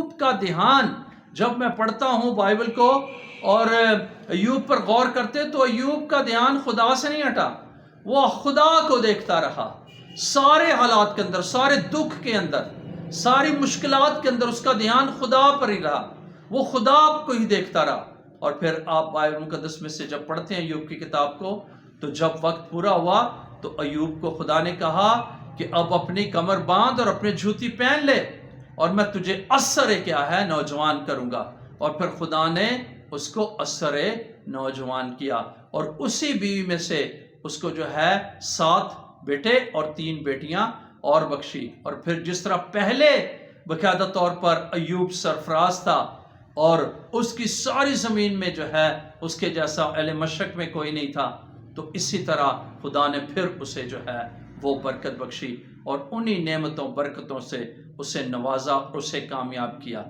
ایوب کا دھیان جب میں پڑھتا ہوں بائبل کو اور ایوب پر غور کرتے تو ایوب کا دھیان خدا سے نہیں ہٹا، وہ خدا کو دیکھتا رہا سارے حالات کے اندر، سارے دکھ کے اندر، ساری مشکلات کے اندر اس کا دھیان خدا پر ہی رہا، وہ خدا کو ہی دیکھتا رہا۔ اور پھر آپ بائبل مقدس میں سے جب پڑھتے ہیں ایوب کی کتاب کو تو جب وقت پورا ہوا تو ایوب کو خدا نے کہا کہ اب اپنی کمر باندھ اور اپنے جوتی پہن لے اور میں تجھے اثر کیا ہے نوجوان کروں گا۔ اور پھر خدا نے اس کو اثر نوجوان کیا اور اسی بیوی میں سے اس کو جو ہے 7 بیٹے اور 3 بیٹیاں اور بخشی۔ اور پھر جس طرح پہلے باقاعدہ طور پر ایوب سرفراز تھا اور اس کی ساری زمین میں جو ہے اس کے جیسا اہل مشرق میں کوئی نہیں تھا، تو اسی طرح خدا نے پھر اسے جو ہے وہ برکت بخشی اور انہی نعمتوں برکتوں سے اسے نوازا اور اسے کامیاب کیا۔